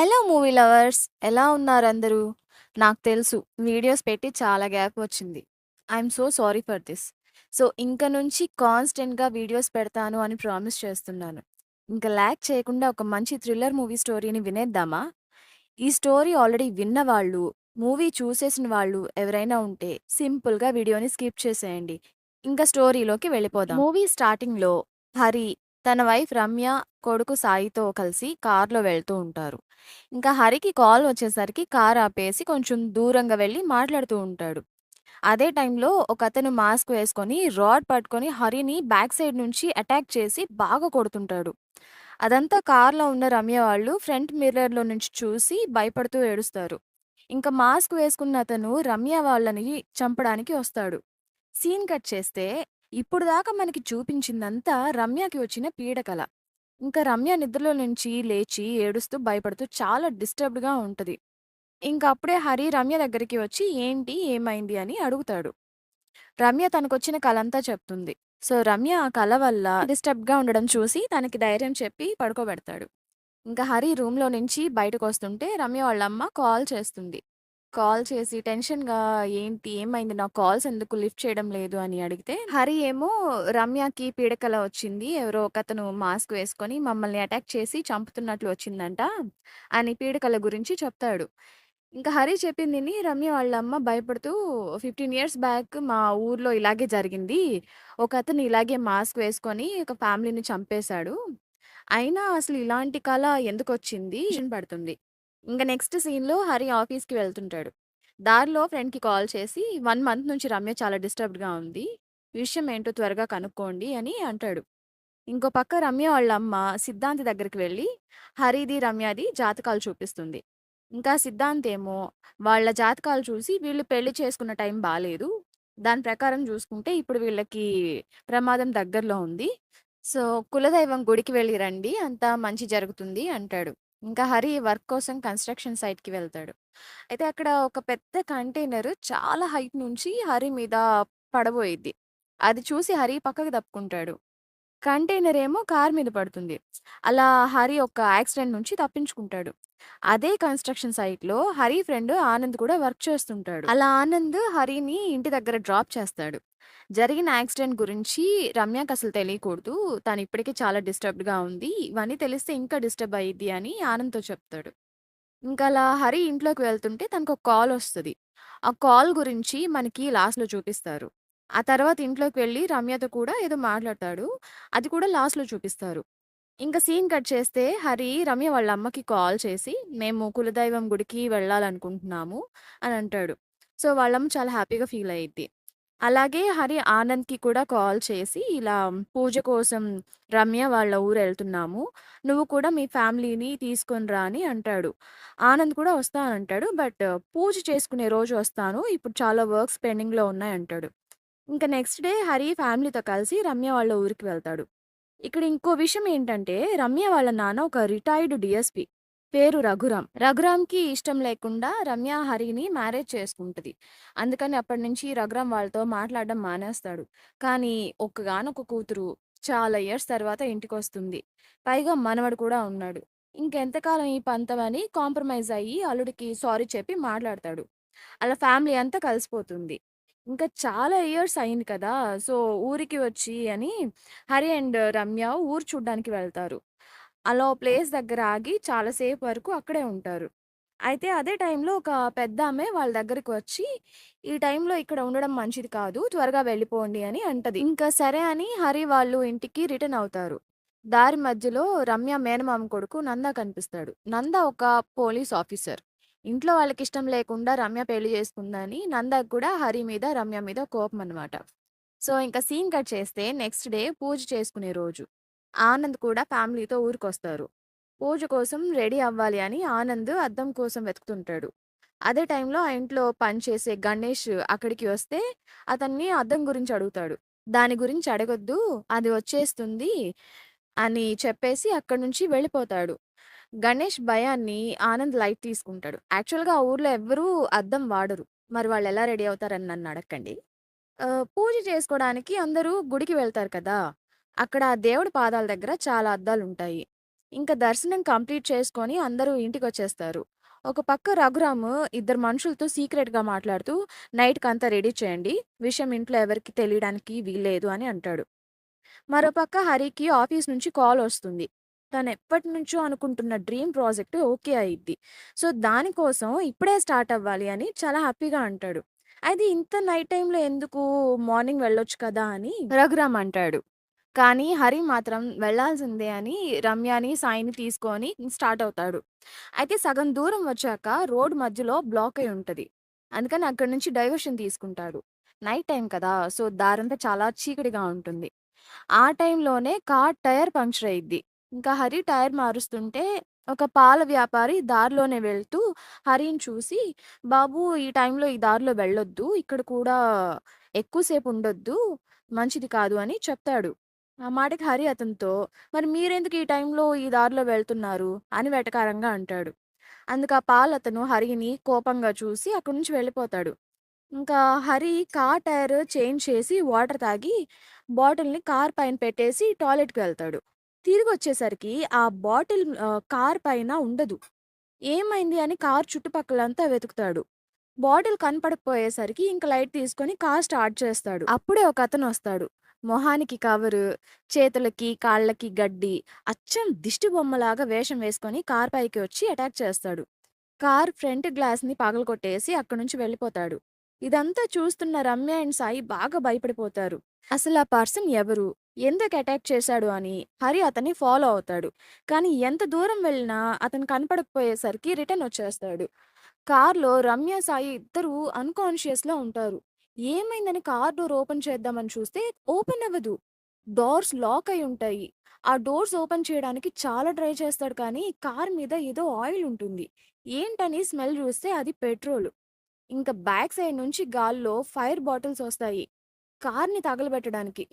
Hello movie lovers! ఎలా ఉన్నారందరూ? నాకు తెలుసు వీడియోస్ పెట్టి చాలా గ్యాప్ వచ్చింది. I'm so sorry for this. ఇంక నుంచి కాన్స్టెంట్‌గా వీడియోస్ పెడతాను అని ప్రామిస్ చేస్తున్నాను. ఇంక ల్యాగ్ చేయకుండా ఒక మంచి థ్రిల్లర్ మూవీ స్టోరీని వినేద్దామా? ఈ స్టోరీ ఆల్రెడీ విన్నవాళ్ళు, మూవీ చూసేసిన వాళ్ళు ఎవరైనా ఉంటే సింపుల్‌గా వీడియోని స్కిప్ చేసేయండి. ఇంక స్టోరీలోకి వెళ్ళిపోదాం. మూవీ స్టార్టింగ్‌లో హరి తన వైఫ్ రమ్య, కొడుకు సాయితో కలిసి కార్‌లో వెళ్తూ ఉంటారు. ఇంకా హరికి కాల్ వచ్చేసరికి కార్ ఆపేసి కొంచెం దూరంగా వెళ్లి మాట్లాడుతూ ఉంటాడు. అదే టైంలో ఒకతను మాస్క్ వేసుకొని రాడ్ పట్టుకొని హరిని బ్యాక్ సైడ్ నుంచి అటాక్ చేసి బాగా కొడుతుంటాడు. అదంతా కార్‌లో ఉన్న రమ్య వాళ్ళు ఫ్రంట్ మిర్రర్‌లో నుంచి చూసి భయపడుతూ ఏడుస్తారు. ఇంకా మాస్క్ వేసుకున్న అతను రమ్య వాళ్ళని చంపడానికి వస్తాడు. సీన్ కట్ చేస్తే ఇప్పుడు దాకా మనకి చూపించిందంతా రమ్యకి వచ్చిన పీడకల. ఇంకా రమ్య నిద్రలో నుంచి లేచి ఏడుస్తూ భయపడుతూ చాలా డిస్టర్బ్డ్‌గా ఉంటది. ఇంక అప్పుడే హరి రమ్య దగ్గరికి వచ్చి ఏంటి? ఏమైంది? అని అడుగుతాడు. రమ్య తనకొచ్చిన కలంతా చెప్తుంది. రమ్య ఆ కల వల్ల డిస్టర్బ్డ్‌గా ఉండడం చూసి తనకి ధైర్యం చెప్పి పడుకోబెడతాడు. ఇంకా హరి రూమ్‌లో నుంచి బయటకొస్తుంటే రమ్య వాళ్ళమ్మ కాల్ చేస్తుంది. కాల్ చేసి టెన్షన్‌గా ఏంటి? ఏమైంది? నా కాల్స్ ఎందుకు లిఫ్ట్ చేయడం లేదు అని అడిగితే, హరి ఏమో రమ్యకి పీడకల వచ్చింది. ఎవరో ఒకతను మాస్క్ వేసుకొని మమ్మల్ని అటాక్ చేసి చంపుతున్నట్లు వచ్చిందంట అని పీడకల గురించి చెప్తాడు. ఇంకా హరి చెప్పింది విని రమ్య వాళ్ళ అమ్మ భయపడుతూ 15 ఇయర్స్ బ్యాక్ మా ఊర్లో ఇలాగే జరిగింది. ఒకతను ఇలాగే మాస్క్ వేసుకొని ఒక ఫ్యామిలీని చంపేశాడు. అయినా అసలు ఇలాంటి కల ఎందుకొచ్చింది? టెన్షన్ పడుతుంది. ఇంక నెక్స్ట్ సీన్‌లో హరి ఆఫీస్‌కి వెళ్తుంటాడు. దారిలో ఫ్రెండ్‌కి కాల్ చేసి 1 మంత్ నుంచి రమ్య చాలా డిస్టర్బ్డ్‌గా ఉంది. విషయం ఏంటో త్వరగా కనుక్కోండి అని అంటాడు. ఇంకో పక్క రమ్య వాళ్ళ అమ్మ సిద్ధాంత్ దగ్గరికి వెళ్లి హరిది, రమ్యది జాతకాలు చూపిస్తుంది. ఇంకా సిద్ధాంత్ ఏమో వాళ్ళ జాతకాలు చూసి వీళ్ళు పెళ్లి చేసుకున్న టైం బాలేదు. దాని ప్రకారం చూసుకుంటే ఇప్పుడు వీళ్ళకి ప్రమాదం దగ్గరలో ఉంది. సో, కులదైవం గుడికి వెళ్లి రండి. అంతా మంచి జరుగుతుంది అంటాడు. ఇంకా హరి వర్క్ కోసం కన్‌స్ట్రక్షన్ సైట్‌కి వెళ్తాడు. అయితే అక్కడ ఒక పెద్ద కంటైనర్ చాలా హైట్ నుంచి హరి మీద పడబోయిద్ది. అది చూసి హరి పక్కకి తప్పుకుంటాడు. కంటైనర్ ఏమో కారు మీద పడుతుంది. అలా హరి ఒక యాక్సిడెంట్ నుంచి తప్పించుకుంటాడు. అదే కన్‌స్ట్రక్షన్ సైట్‌లో హరి ఫ్రెండ్ ఆనంద్ కూడా వర్క్ చేస్తుంటాడు. అలా ఆనంద్ హరిని ఇంటి దగ్గర డ్రాప్ చేస్తాడు. జరిగిన యాక్సిడెంట్ గురించి రమ్యకసలు తెలియకూడదు. తను ఇప్పటికే చాలా డిస్టర్బ్డ్‌గా ఉంది. ఇవన్నీ తెలిస్తే ఇంకా డిస్టర్బ్ అయ్యిద్ది అని ఆనంద్‌తో చెప్తాడు. ఇంకలా హరి ఇంట్లోకి వెళ్తుంటే తనకొక కాలొస్తది. ఆ కాల్ గురించి మనకి లాస్ట్‌లో చూపిస్తారు. ఆ తర్వాత ఇంట్లోకి వెళ్లి రమ్యతో కూడా ఏదో మాట్లాడతాడు. అది కూడా లాస్ట్‌లో చూపిస్తారు. ఇంక సీన్ కట్ చేస్తే హరి రమ్య వాళ్ళ అమ్మకి కాల్ చేసి, "మేము కులదైవం గుడికి వెళ్ళాలనుకుంటున్నాము" అని అంటాడు. వాళ్ళమ్మ చాలా హ్యాపీగా ఫీల్ అయ్యిద్ది. అలాగే హరి ఆనంద్‌కి కూడా కాల్ చేసి, "ఇలా పూజ కోసం రమ్య వాళ్ళ ఊరెళ్తున్నాము. నువ్వు కూడా మీ ఫ్యామిలీని తీసుకొని రా" అని అంటాడు. ఆనంద్ కూడా వస్తానంటాడు. బట్ పూజ చేసుకునే రోజు వస్తాను. ఇప్పుడు చాలా వర్క్స్ పెండింగ్‌లో ఉన్నాయంటాడు. ఇంక నెక్స్ట్ డే హరి ఫ్యామిలీతో కలిసి రమ్య వాళ్ళ ఊరికి వెళ్తాడు. ఇక్కడ ఇంకో విషయం ఏంటంటే, రమ్య వాళ్ళ నాన్న ఒక రిటైర్డ్ డీఎస్‌పీ. పేరు రఘురామ్. రఘురామ్‌కి ఇష్టం లేకుండా రమ్య హరిని మ్యారేజ్ చేసుకుంటది. అందుకని అప్పటినుంచి రఘురామ్ వాళ్ళతో మాట్లాడడం మానేస్తాడు. కానీ ఒక్కగానొక్క కూతురు చాలా ఇయర్స్ తర్వాత ఇంటికొస్తుంది. పైగా మనవడు కూడా ఉన్నాడు. ఇంకెంతకాలం ఈ పంతం అని కాంప్రమైజ్ అయ్యి అల్లుడికి సారీ చెప్పి మాట్లాడతాడు. అలా ఫ్యామిలీ అంతా కలిసిపోతుంది. ఇంకా చాలా ఇయర్స్ అయింది కదా! సో, ఊరికి వచ్చి అని హరి అండ్ రమ్య ఊరు చూడ్డానికి వెళ్తారు. అలా ఓ ప్లేస్ దగ్గర ఆగి చాలా సేపు వరకు అక్కడే ఉంటారు. అయితే అదే టైంలో ఒక పెద్దామె వాళ్ళ దగ్గరికి వచ్చి, "ఈ టైంలో ఇక్కడ ఉండడం మంచిది కాదు. త్వరగా వెళ్ళిపోండి" అని అంటది. ఇంకా సరే అని హరి వాళ్ళు ఇంటికి రిటర్న్ అవుతారు. దారి మధ్యలో రమ్య మేనమామ కొడుకు నంద కనిపిస్తాడు. నంద ఒక పోలీస్ ఆఫీసర్. ఇంట్లో వాళ్ళకిష్టం లేకుండా రమ్య పెళ్లి చేసుకుందని నందకి కూడా హరి మీద, రమ్య మీద కోపమనమాట. ఇంక సీన్ కట్ చేస్తే నెక్స్ట్ డే పూజ చేసుకునే రోజు. ఆనంద్ కూడా ఫ్యామిలీతో ఊరికొస్తారు. పూజ కోసం రెడీ అవ్వాలి అని ఆనంద్ అద్దం కోసం వెతుకుతుంటాడు. అదే టైంలో ఆ ఇంట్లో పనిచేసే గణేష్ అక్కడికి వస్తే అతన్ని అద్దం గురించి అడుగుతాడు. దాని గురించి అడగొద్దు. అది వచ్చేస్తుంది అని చెప్పేసి అక్కడి నుంచి వెళ్ళిపోతాడు. గణేష్ భయాన్ని ఆనంద్ లైట్ తీసుకుంటాడు. యాక్చువల్‌గా ఆ ఊర్లో ఎవ్వరూ అద్దం వాడరు. మరి వాళ్ళెలా రెడీ అవుతారని నన్నడక్కండి. పూజ చేసుకోడానికి అందరూ గుడికి వెళ్తారు కదా! అక్కడ దేవుడి పాదాల దగ్గర చాలా అద్దాలుంటాయి. ఇంక దర్శనం కంప్లీట్ చేసుకొని అందరూ ఇంటికొచ్చేస్తారు. ఒక పక్క రఘురాము ఇద్దరు మనుషులతో సీక్రెట్‌గా మాట్లాడుతూ, "నైట్‌కంతా రెడీ చేయండి. విషయం ఇంట్లో ఎవరికీ తెలియడానికి వీల్లేదు" అని అంటాడు. మరోపక్క హరికి ఆఫీస్ నుంచి కాలొస్తుంది. తనెప్పటినుంచో అనుకుంటున్న డ్రీమ్ ప్రాజెక్ట్ ఓకే అయ్యిద్ది. సో, దానికోసం ఇప్పుడే స్టార్ట్ అవ్వాలి అని చాలా హ్యాపీగా అంటాడు. అయితే ఇంత నైట్ టైమ్‌లో ఎందుకు మార్నింగ్ వెళ్ళొచ్చు కదా! అని రఘురామ్ అంటాడు. కానీ హరి మాత్రం వెళ్ళాల్సిందే అని రమ్యని, సాయిని తీసుకొని స్టార్ట్ అవుతాడు. అయితే సగం దూరం వచ్చాక రోడ్ మధ్యలో బ్లాక్ అయి ఉంటది. అందుకని అక్కడి నుంచి డైవర్షన్ తీసుకుంటాడు. నైట్ టైమ్ కదా! సో, దారంతా చాలా చీకటిగా ఉంటుంది. ఆ టైంలోనే కార్ టైర్ పంక్చర్ అయ్యిద్ది. ఇంకా హరి టైర్ మారుస్తుంటే ఒక పాల వ్యాపారి దారిలోనే వెళ్తూ హరిని చూసి, "బాబు ఈ టైంలో ఈ దారిలో వెళ్ళొద్దు. ఇక్కడ కూడా ఎక్కువ సేపు ఉండొద్దు. మంచిది కాదు" అని చెప్తాడు. ఆ మాటకి హరి అతనితో, "మరి మీరెందుకు ఈ టైంలో ఈ దారిలో వెళ్తున్నారు?" అని వెటకారంగా అంటాడు. అందుకు ఆ పాలతను హరిని కోపంగా చూసి అక్కడి నుంచి వెళ్ళిపోతాడు. ఇంకా హరి కార్ టైర్ చేంజ్ చేసి వాటర్ తాగి బాటిల్‌ని కార్ పైన పెట్టేసి టాయిలెట్‌కి వెళ్తాడు. తిరిగొచ్చేసరికి ఆ బాటిల్ కార్ పైన ఉండదు. ఏమైంది అని కార్ చుట్టుపక్కలంతా వెతుకుతాడు. బాటిల్ కనపడకపోయేసరికి ఇంక లైట్ తీసుకొని కార్ స్టార్ట్ చేస్తాడు. అప్పుడే ఒకతనొస్తాడు. మొహానికి కవరు, చేతులకి, కాళ్ళకి గడ్డి, అచ్చం దిష్టి బొమ్మలాగా వేషం వేసుకొని కార్ పైకి వచ్చి అటాక్ చేస్తాడు. కార్ ఫ్రంట్ గ్లాస్‌ని పగలగొట్టేసి అక్కడి నుంచి వెళ్ళిపోతాడు. ఇదంతా చూస్తున్న రమ్య అండ్ సాయి బాగా భయపడిపోతారు. అసలు ఆ పర్సన్ ఎవరు? ఎందుకు అటాక్ చేశాడు అని హరి అతన్ని ఫాలో అవుతాడు. కానీ ఎంత దూరం వెళ్ళినా అతను కనపడకపోయేసరికి రిటర్న్ వచ్చేస్తాడు. కార్‌లో రమ్య, సాయి ఇద్దరూ అన్‌కాన్షియస్‌లో ఉంటారు. ఏమైందని కార్ డోర్ ఓపెన్ చేద్దామని చూస్తే ఓపెన్ అవ్వదు. డోర్స్ లాక్ అయి ఉంటాయి. ఆ డోర్స్ ఓపెన్ చేయడానికి చాలా ట్రై చేస్తాడు కానీ కార్ మీద ఏదో ఆయిల్ ఉంటుంది. ఏంటని స్మెల్ చూస్తే అది పెట్రోల్. ఇంక బ్యాక్ సైడ్ నుంచి గాల్లో ఫైర్ బాటిల్స్ వస్తాయి. కార్‌ని తగలబెట్టడానికి.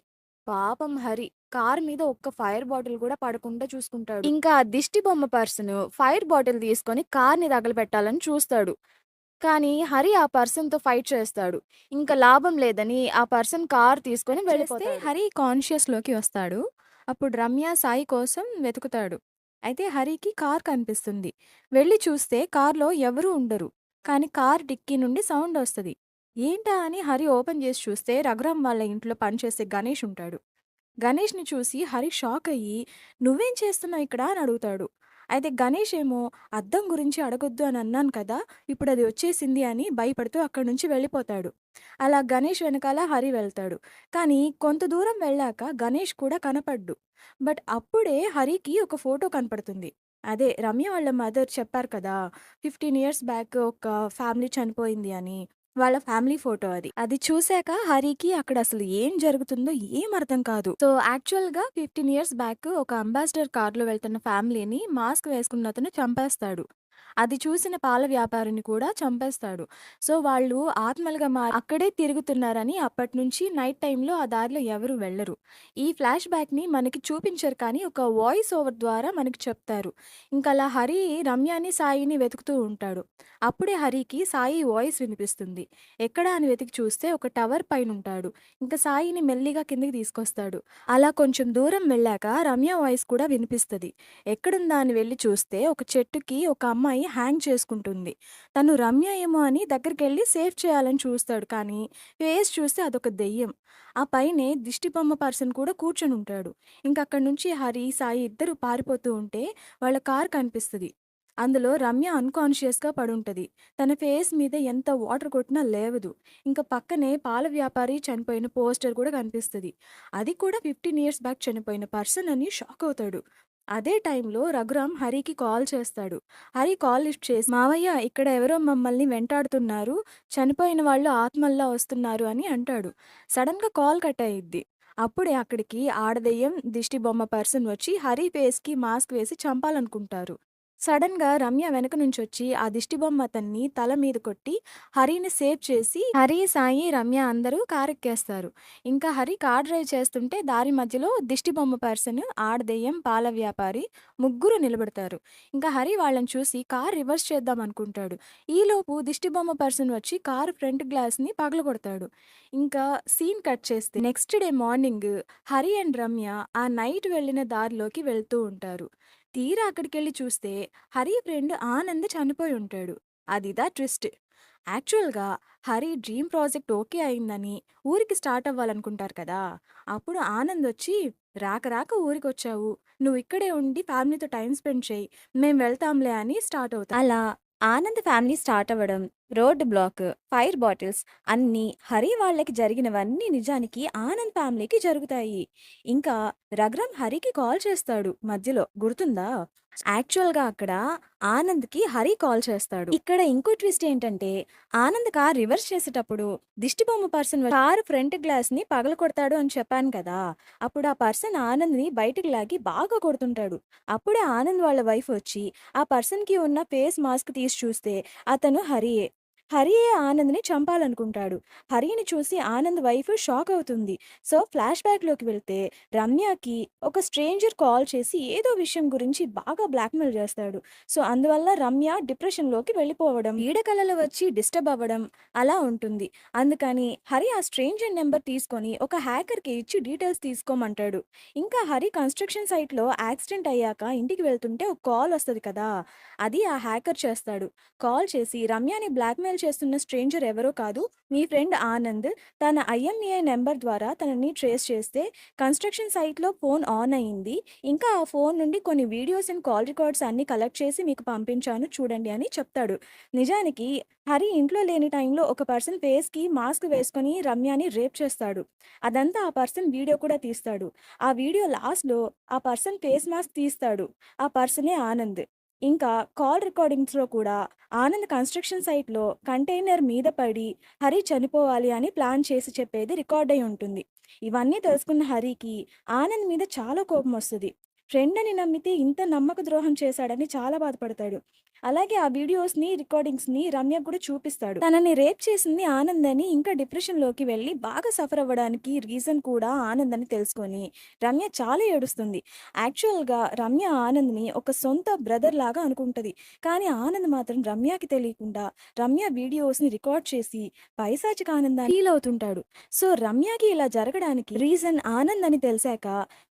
పాపం హరి కార్ మీద ఒక్క ఫైర్ బాటిల్ కూడా పడకుండా చూసుకుంటాడు. ఇంకా ఆ దిష్టి బొమ్మ పర్సన్ ఫైర్ బాటిల్ తీసుకొని కార్‌ని తగలబెట్టాలని చూస్తాడు. కానీ హరి ఆ పర్సన్‌తో ఫైట్ చేస్తాడు. ఇంక లాభం లేదని ఆ పర్సన్ కార్ తీసుకొని వెళ్ళిపోతాడు. హరి కాన్షియస్‌లోకి వస్తాడు. అప్పుడు రమ్య, సాయి కోసం వెతుకుతాడు. అయితే హరికి కార్ కనిపిస్తుంది. వెళ్లి చూస్తే కార్‌లో ఎవరూ ఉండరు. కానీ కార్ డిక్కీ నుండి సౌండ్ వస్తది. ఏంటా అని హరి ఓపెన్ చేసి చూస్తే రఘురామ్ వాళ్ళ ఇంట్లో పనిచేసే గణేష్ ఉంటాడు. గణేష్‌ని చూసి హరి షాక్ అయ్యి, "నువ్వేం చేస్తున్నావు ఇక్కడ?" అని అడుగుతాడు. అయితే గణేష్ ఏమో, "అద్దం గురించి అడగొద్దు అని అన్నాను కదా! ఇప్పుడది వచ్చేసింది" అని భయపడుతూ అక్కడి నుంచి వెళ్ళిపోతాడు. అలా గణేష్ వెనకాల హరి వెళ్తాడు. కానీ కొంత దూరం వెళ్ళాక గణేష్ కూడా కనపడ్డు. బట్ అప్పుడే హరికి ఒక ఫోటో కనపడుతుంది. అదే రమ్య వాళ్ళ మదర్ చెప్పారు కదా! 15 ఇయర్స్ బ్యాక్ ఒక ఫ్యామిలీ చనిపోయింది అని. వాళ్ళ ఫ్యామిలీ ఫోటో అది. అది చూసాక హరికి అక్కడ అసలు ఏం జరుగుతుందో ఏం అర్థం కాదు. సో, యాక్చువల్‌గా 15 ఇయర్స్ బ్యాక్ ఒక అంబాసిడర్ కార్‌లో వెళ్తున్న ఫ్యామిలీని మాస్క్ వేసుకున్న అతను చంపేస్తాడు. అది చూసిన పాల వ్యాపారిని కూడా చంపేస్తాడు. సో, వాళ్ళు ఆత్మలుగా అక్కడే తిరుగుతున్నారని అప్పటినుంచి నైట్ టైమ్‌లో ఆ దారిలో ఎవరు వెళ్లరు. ఈ ఫ్లాష్ బ్యాక్‌ని మనకి చూపించరు కానీ ఒక వాయిస్ ఓవర్ ద్వారా మనకి చెప్తారు. ఇంకలా హరి రమ్యని, సాయిని వెతుకుతూ ఉంటాడు. అప్పుడే హరికి సాయి వాయిస్ వినిపిస్తుంది. ఎక్కడా అని వెతికి చూస్తే ఒక టవర్ పైనుంటాడు. ఇంక సాయిని మెల్లిగా కిందకి తీసుకొస్తాడు. అలా కొంచెం దూరం వెళ్ళాక రమ్య వాయిస్ కూడా వినిపిస్తది. ఎక్కడుందా అని వెళ్లి చూస్తే ఒక చెట్టుకి ఒక అమ్మాయి హ్యాంగ్ చేసుకుంటుంది. తను రమ్య ఏమో అని దగ్గరికెళ్లి సేవ్ చేయాలని చూస్తాడు కానీ ఫేస్ చూస్తే అదొక దెయ్యం. ఆ పైనే దిష్టి బొమ్మ పర్సన్ కూడా కూర్చొనుంటాడు. ఇంకక్కడి నుంచి హరి, సాయి ఇద్దరు పారిపోతూ ఉంటే వాళ్ళ కార్ కనిపిస్తది. అందులో రమ్య అన్‌కాన్షియస్‌గా పడుంటది. తన ఫేస్ మీద ఎంత వాటర్ కొట్టినా లేవదు. ఇంక పక్కనే పాల వ్యాపారి చనిపోయిన పోస్టర్ కూడా కనిపిస్తది. అది కూడా 15 ఇయర్స్ బ్యాక్ చనిపోయిన పర్సన్ అని షాకవుతాడు. అదే టైంలో రఘురామ్ హరికి కాల్ చేస్తాడు. హరి కాల్ లిఫ్ట్ చేసి, "మావయ్య ఇక్కడ ఎవరో మమ్మల్ని వెంటాడుతున్నారు. చనిపోయిన వాళ్ళు ఆత్మల్లా వస్తున్నారు" అని అంటాడు. సడెన్‌గా కాల్ కట్ అయ్యిద్ది. అప్పుడే అక్కడికి ఆడదెయ్యం, దిష్టి బొమ్మ పర్సన్ వచ్చి హరి ఫేస్‌కి మాస్క్ వేసి చంపాలనుకుంటారు. సడెన్‌గా రమ్య వెనక నుంచొచ్చి ఆ దిష్టిబొమ్మ అతన్ని తల మీద కొట్టి హరిని సేవ్ చేసి హరి, సాయి, రమ్య అందరూ కారెక్కేస్తారు. ఇంకా హరి కార్ డ్రైవ్ చేస్తుంటే దారి మధ్యలో దిష్టిబొమ్మ పర్సన్, ఆడదెయ్యం, పాల వ్యాపారి ముగ్గురు నిలబడతారు. ఇంకా హరి వాళ్ళని చూసి కార్ రివర్స్ చేద్దాం అనుకుంటాడు. ఈలోపు దిష్టిబొమ్మ పర్సన్ వచ్చి కారు ఫ్రంట్ గ్లాస్‌ని పగలగొడతాడు. ఇంకా సీన్ కట్ చేస్తే next day morning Hari and Ramya ఆ నైట్ వెళ్ళిన దారిలోకి వెళ్తూ ఉంటారు. తీరా అక్కడికెళ్ళి చూస్తే హరి ఫ్రెండ్ ఆనంద్ చనిపోయి ఉంటాడు. అదిదా ట్విస్ట్. యాక్చువల్‌గా హరి డ్రీమ్ ప్రాజెక్ట్ ఓకే అయిందని ఊరికి స్టార్ట్ అవ్వాలనుకుంటారు కదా! అప్పుడు ఆనంద్ వచ్చి "రాక రాక ఊరికొచ్చావు. నువ్విక్కడే ఉండి ఫ్యామిలీతో టైమ్ స్పెండ్ చెయ్యి. మేం వెళ్తాంలే" అని స్టార్ట్ అవుతారు. అలా ఆనంద్ ఫ్యామిలీ స్టార్ట్ అవ్వడం, రోడ్ బ్లాక్, ఫైర్ బాటిల్స్ అన్నీ హరి వాళ్ళకి జరిగినవన్నీ నిజానికి ఆనంద్ ఫ్యామిలీకి జరుగుతాయి. ఇంకా రఘురామ్ హరికి కాల్ చేస్తాడు మధ్యలో గుర్తుందా? యాక్చువల్‌గా అక్కడ ఆనంద్‌కి హరి కాల్ చేస్తాడు. ఇక్కడ ఇంకో ట్విస్ట్ ఏంటంటే ఆనంద్ కార్ రివర్స్ చేసేటప్పుడు దిష్టిబొమ్మ పర్సన్ కారు ఫ్రంట్ గ్లాస్‌ని పగలగొడతాడు అని చెప్పాను కదా! అప్పుడు ఆ పర్సన్ ఆనంద్‌ని బయటికి లాగి బాగా కొడుతుంటాడు. అప్పుడే ఆనంద్ వాళ్ళ వైఫ్ వచ్చి ఆ పర్సన్‌కి ఉన్న ఫేస్ మాస్క్ తీసి చూస్తే అతను హరియే. హరియే ఆనంద్‌ని చంపాలనుకుంటాడు. హరిని చూసి ఆనంద్ వైఫ్ షాక్ అవుతుంది. సో, ఫ్లాష్ బ్యాక్‌లోకి వెళ్తే రమ్యకి ఒక స్ట్రేంజర్ కాల్ చేసి ఏదో విషయం గురించి బాగా బ్లాక్‌మెయిల్ చేస్తాడు. సో, అందువల్ల రమ్య డిప్రెషన్‌లోకి వెళ్ళిపోవడం, పీడకలలు వచ్చి డిస్టర్బ్ అవ్వడం అలా ఉంటుంది. అందుకని హరి ఆ స్ట్రేంజర్ నంబర్ తీసుకొని ఒక హ్యాకర్‌కి ఇచ్చి డీటెయిల్స్ తీసుకోమంటాడు. ఇంకా హరి కన్‌స్ట్రక్షన్ సైట్‌లో యాక్సిడెంట్ అయ్యాక ఇంటికి వెళ్తుంటే ఒక కాల్ వస్తది కదా! అది ఆ హ్యాకర్ చేస్తాడు. కాల్ చేసి రమ్యని బ్లాక్‌మెయిల్ చేస్తున్న స్ట్రేంజర్ ఎవరో కాదు, మీ ఫ్రెండ్ ఆనంద్. తన ఐఎంఈఐ నంబర్ ద్వారా తనని ట్రేస్ చేస్తే కన్‌స్ట్రక్షన్ సైట్‌లో ఫోన్ ఆన్ అయింది. ఇంకా ఆ ఫోన్ నుండి కొన్ని వీడియోస్ అండ్ కాల్ రికార్డ్స్ అన్నీ కలెక్ట్ చేసి మీకు పంపించాను చూడండి అని చెప్తాడు. నిజానికి హరి ఇంట్లో లేని టైంలో ఒక పర్సన్ ఫేస్‌కి మాస్క్ వేసుకొని రమ్యని రేప్ చేస్తాడు. అదంతా ఆ పర్సన్ వీడియో కూడా తీస్తాడు. ఆ వీడియో లాస్ట్‌లో ఆ పర్సన్ ఫేస్ మాస్క్ తీస్తాడు. ఆ పర్సనే ఆనంద్. ఇంకా కాల్ రికార్డింగ్స్‌లో కూడా ఆనంద్ కన్‌స్ట్రక్షన్ సైట్‌లో కంటైనర్ మీద పడి హరి చనిపోవాలి అని ప్లాన్ చేసి చెప్పేది రికార్డ్ అయి ఉంటుంది. ఇవన్నీ తెలుసుకున్న హరికి ఆనంద్ మీద చాలా కోపమొస్తది. ఫ్రెండ్ అని నమ్మితే ఇంత నమ్మక ద్రోహం చేశాడని చాలా బాధపడతాడు. అలాగే ఆ వీడియోస్‌ని, రికార్డింగ్స్‌ని రమ్యకు కూడా చూపిస్తాడు. తనని రేప్ చేసింది ఆనంద్ అని ఇంకా డిప్రెషన్‌లోకి వెళ్ళి బాగా సఫర్ అవ్వడానికి రీజన్ కూడా ఆనంద్ అని తెలుసుకొని రమ్య చాలా ఏడుస్తుంది. యాక్చువల్‌గా రమ్య ఆనంద్‌ని ఒక సొంత బ్రదర్ లాగా అనుకుంటది. కానీ ఆనంద్ మాత్రం రమ్యకి తెలియకుండా రమ్య వీడియోస్‌ని రికార్డ్ చేసి పైశాచిక ఆనందాన్ని ఫీల్ అవుతుంటాడు. సో, రమ్యకి ఇలా జరగడానికి రీజన్ ఆనంద్ అని తెలిసాక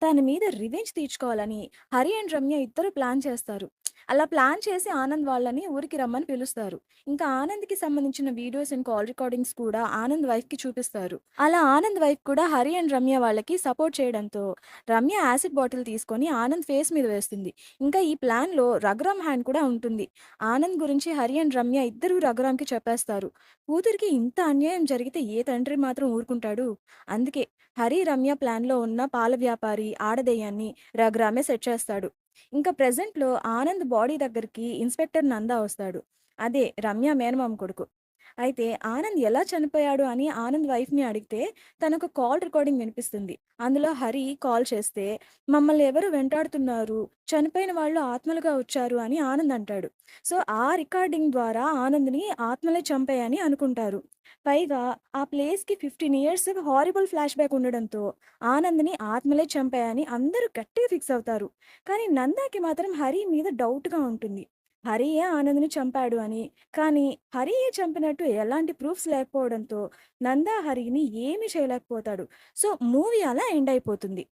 తన మీద రివెంజ్ తీర్చుకోవాలని హరి అండ్ రమ్య ఇద్దరు ప్లాన్ చేస్తారు. అలా ప్లాన్ చేసి ఆనంద్ వాళ్ళని ఊరికి రమ్మని పిలుస్తారు. ఇంకా ఆనంద్‌కి సంబంధించిన వీడియోస్ అండ్ కాల్ రికార్డింగ్స్ కూడా ఆనంద్ వైఫ్‌కి చూపిస్తారు. అలా ఆనంద్ వైఫ్ కూడా హరి అండ్ రమ్య వాళ్ళకి సపోర్ట్ చేయడంతో రమ్య యాసిడ్ బాటిల్ తీసుకొని ఆనంద్ ఫేస్ మీద వేస్తుంది. ఇంకా ఈ ప్లాన్‌లో రఘురామ్ హ్యాండ్ కూడా ఉంటుంది. ఆనంద్ గురించి హరి అండ్ రమ్య ఇద్దరూ రఘురామ్‌కి చెప్పేస్తారు. కూతురికి ఇంత అన్యాయం జరిగితే ఏ తండ్రి మాత్రం ఊరుకుంటాడు? అందుకే హరి, రమ్య ప్లాన్‌లో ఉన్న పాల వ్యాపారి, ఆడదెయ్యాన్ని రఘురామే సెట్ చేస్తాడు. ఇంకా ప్రెజెంట్‌లో ఆనంద్ బాడీ దగ్గరికి ఇన్స్‌పెక్టర్ నందా వస్తాడు. అదే రమ్య మేనమామ కొడుకు. అయితే ఆనంద్ ఎలా చనిపోయాడు అని ఆనంద్ వైఫ్‌ని అడిగితే తనకు కాల్ రికార్డింగ్ వినిపిస్తుంది. అందులో హరి కాల్ చేస్తే మమ్మల్ని ఎవరో వెంటాడుతున్నారు. చనిపోయిన వాళ్ళు ఆత్మలుగా వచ్చారు అని ఆనంద్ అంటాడు. సో, ఆ రికార్డింగ్ ద్వారా ఆనంద్‌ని ఆత్మలే చంపాయని అనుకుంటారు. పైగా ఆ ప్లేస్‌కి 15 ఇయర్స్ హారిబుల్ ఫ్లాష్ బ్యాక్ ఉండడంతో ఆనంద్‌ని ఆత్మలే చంపాయని అందరూ గట్టిగా ఫిక్స్ అవుతారు. కానీ నందాకి మాత్రం హరి మీద డౌట్‌గా ఉంటుంది. హరియే ఆనంద్‌ని చంపాడు అని. కానీ హరియే చంపినట్టు ఎలాంటి ప్రూఫ్స్ లేకపోవడంతో నందా హరిని ఏమీ చేయలేకపోతాడు. సో, మూవీ అలా ఎండ్ అయిపోతుంది.